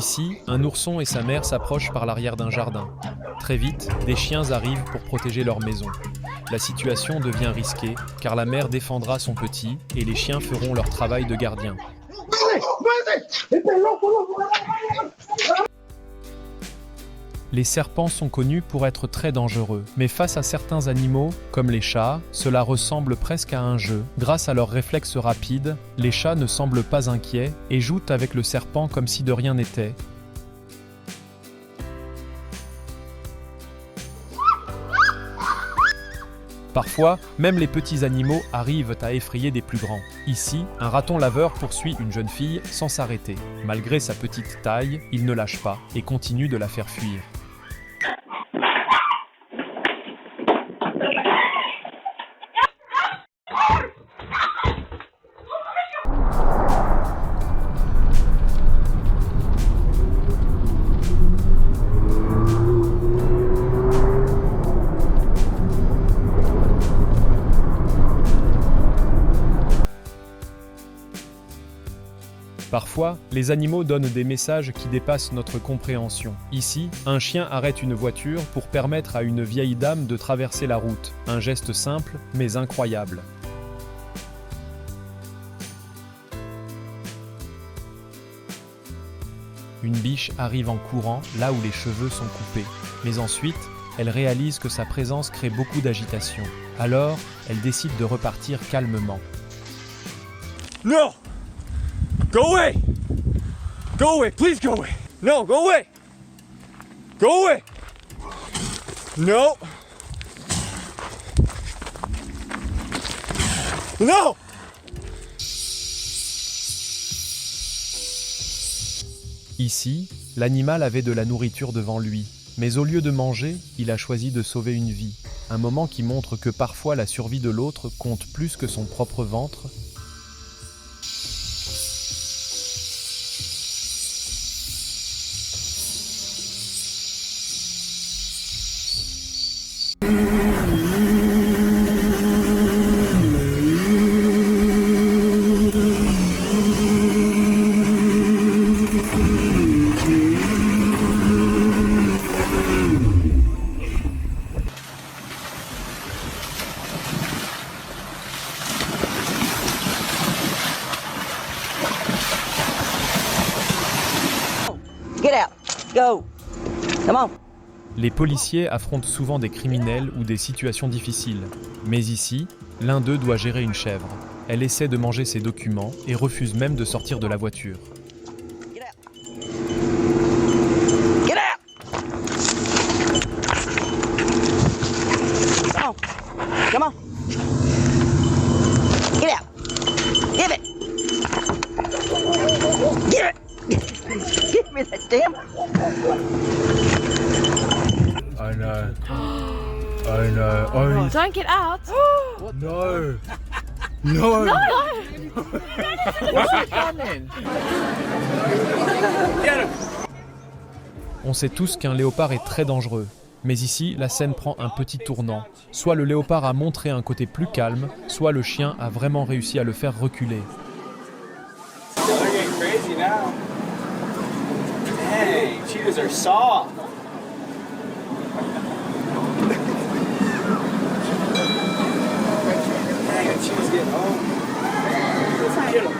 Ici, un ourson et sa mère s'approchent par l'arrière d'un jardin. Très vite, des chiens arrivent pour protéger leur maison. La situation devient risquée, car la mère défendra son petit et les chiens feront leur travail de gardien. Les serpents sont connus pour être très dangereux, mais face à certains animaux, comme les chats, cela ressemble presque à un jeu. Grâce à leurs réflexes rapides, les chats ne semblent pas inquiets et jouent avec le serpent comme si de rien n'était. Parfois, même les petits animaux arrivent à effrayer des plus grands. Ici, un raton laveur poursuit une jeune fille sans s'arrêter. Malgré sa petite taille, il ne lâche pas et continue de la faire fuir. Parfois, les animaux donnent des messages qui dépassent notre compréhension. Ici, un chien arrête une voiture pour permettre à une vieille dame de traverser la route. Un geste simple, mais incroyable. Une biche arrive en courant là où les cheveux sont coupés. Mais ensuite, elle réalise que sa présence crée beaucoup d'agitation. Alors, elle décide de repartir calmement. No! Go away! Go away! Please go away! No, go away! Go away! No! No! Ici, l'animal avait de la nourriture devant lui, mais au lieu de manger, il a choisi de sauver une vie. Un moment qui montre que parfois la survie de l'autre compte plus que son propre ventre. Get out. Go. Come on. Les policiers affrontent souvent des criminels ou des situations difficiles. Mais ici, l'un d'eux doit gérer une chèvre. Elle essaie de manger ses documents et refuse même de sortir de la voiture. Get out. Get out. Come on. Come on. Get out. Give it. Give it. Give me that damn. I know. I know. Only. Don't get out. No. No. No. On sait tous qu'un léopard est très dangereux. Mais ici, la scène prend un petit tournant. Soit le léopard a montré un côté plus calme, soit le chien a vraiment réussi à le faire reculer. They're getting crazy now. Dang, cheetahs are soft. Dang, the cheetahs getting home. Get him.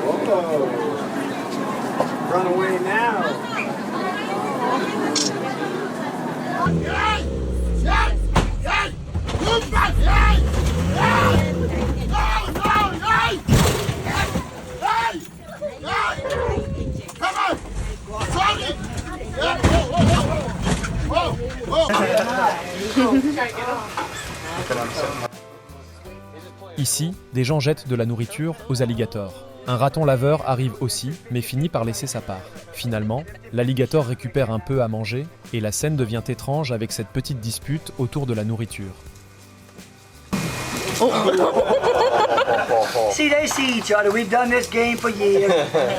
Whoa. Run away now. Ici, des gens jettent de la nourriture aux alligators. Un raton laveur arrive aussi, mais finit par laisser sa part. Finalement, l'alligator récupère un peu à manger, et la scène devient étrange avec cette petite dispute autour de la nourriture. See, they see each other. We've done this game for years.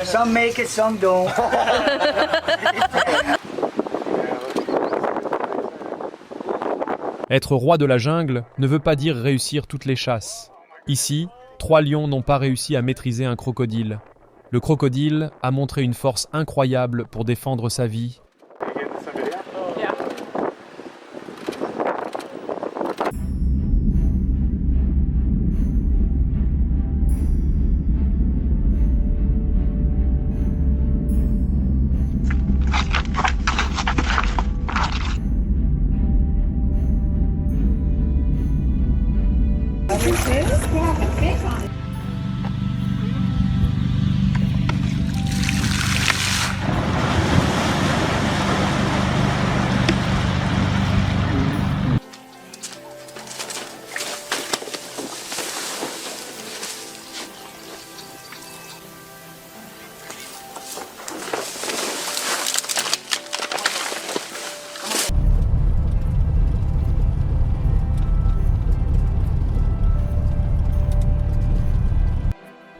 Some make it, some don't. Être roi de la jungle ne veut pas dire réussir toutes les chasses. Ici, 3 lions n'ont pas réussi à maîtriser un crocodile. Le crocodile a montré une force incroyable pour défendre sa vie.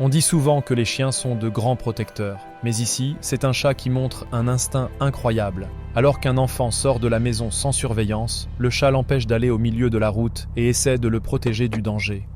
On dit souvent que les chiens sont de grands protecteurs, mais ici, c'est un chat qui montre un instinct incroyable. Alors qu'un enfant sort de la maison sans surveillance, le chat l'empêche d'aller au milieu de la route et essaie de le protéger du danger.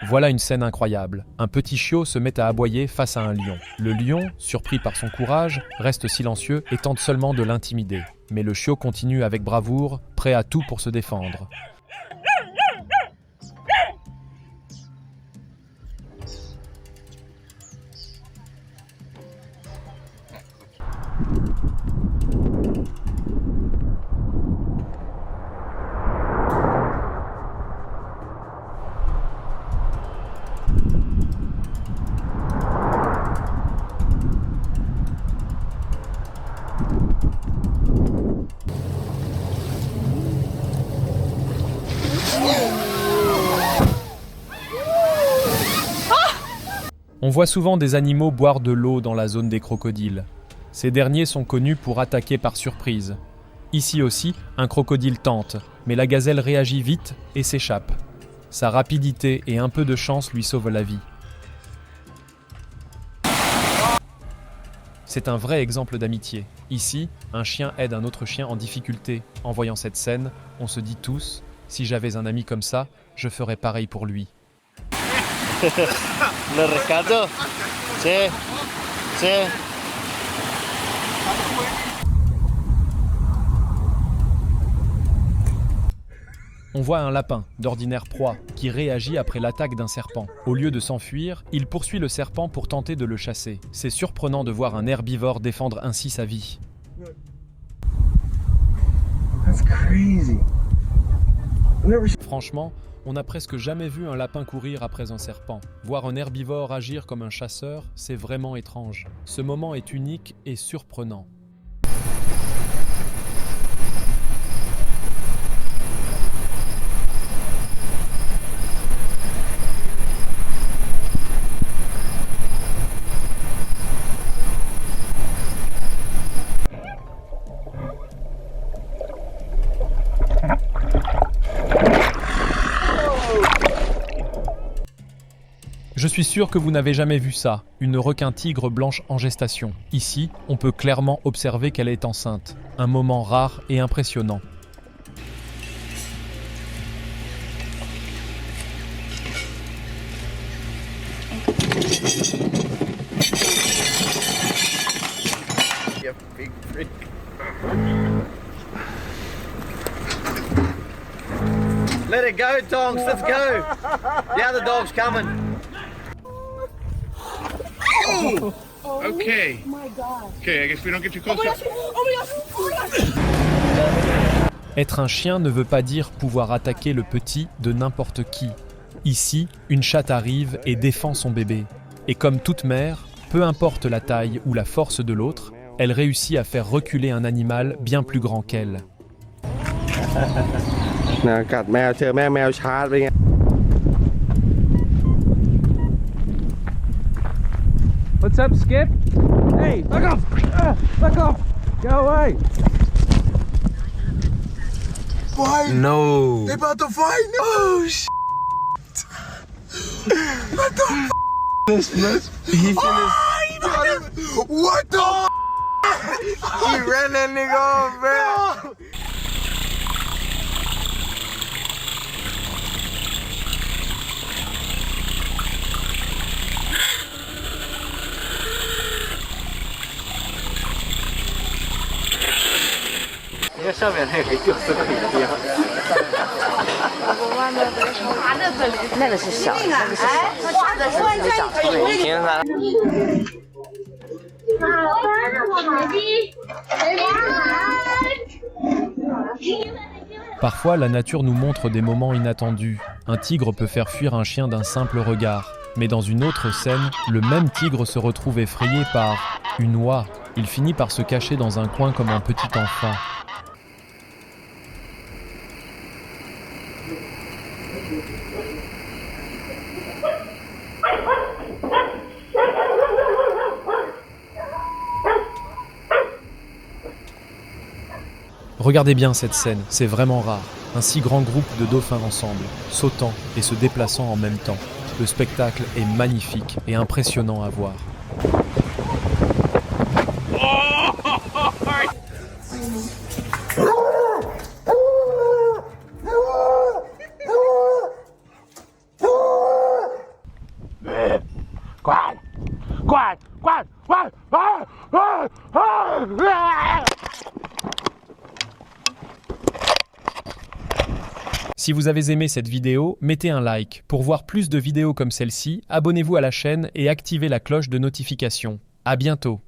Voilà une scène incroyable. Un petit chiot se met à aboyer face à un lion. Le lion, surpris par son courage, reste silencieux et tente seulement de l'intimider. Mais le chiot continue avec bravoure, prêt à tout pour se défendre. On voit souvent des animaux boire de l'eau dans la zone des crocodiles. Ces derniers sont connus pour attaquer par surprise. Ici aussi, un crocodile tente, mais la gazelle réagit vite et s'échappe. Sa rapidité et un peu de chance lui sauvent la vie. C'est un vrai exemple d'amitié. Ici, un chien aide un autre chien en difficulté. En voyant cette scène, on se dit tous, si j'avais un ami comme ça, je ferais pareil pour lui. Lo rescato. Sí, sí. On voit un lapin, d'ordinaire proie, qui réagit après l'attaque d'un serpent. Au lieu de s'enfuir, il poursuit le serpent pour tenter de le chasser. C'est surprenant de voir un herbivore défendre ainsi sa vie. That's crazy. Franchement, on n'a presque jamais vu un lapin courir après un serpent. Voir un herbivore agir comme un chasseur, c'est vraiment étrange. Ce moment est unique et surprenant. Je suis sûr que vous n'avez jamais vu ça, une requin-tigre blanche en gestation. Ici, on peut clairement observer qu'elle est enceinte. Un moment rare et impressionnant. You big freak. Let it go, Tonks. Let's go. The other dog's coming. Okay. Oh my god. Okay, I guess we don't get too close. Oh my gosh. Oh my gosh. Oh my gosh. Être un chien ne veut pas dire pouvoir attaquer le petit de n'importe qui. Ici, une chatte arrive et défend son bébé. Et comme toute mère, peu importe la taille ou la force de l'autre, elle réussit à faire reculer un animal bien plus grand qu'elle. กัดแมวเจอแมวชาร์จเป็นไง What's up, Skip? Hey, back off! Back off! Go away! Fight! No! They about to fight! Oh shit! What the f***? He finished. What the f***? He ran that nigga off, man! Parfois, la nature nous montre des moments inattendus. Un tigre peut faire fuir un chien d'un simple regard. Mais dans une autre scène, le même tigre se retrouve effrayé par une oie. Il finit par se cacher dans un coin comme un petit enfant. Regardez bien cette scène, c'est vraiment rare. Un si grand groupe de dauphins ensemble, sautant et se déplaçant en même temps. Le spectacle est magnifique et impressionnant à voir. Si vous avez aimé cette vidéo, mettez un like. Pour voir plus de vidéos comme celle-ci, abonnez-vous à la chaîne et activez la cloche de notification. À bientôt.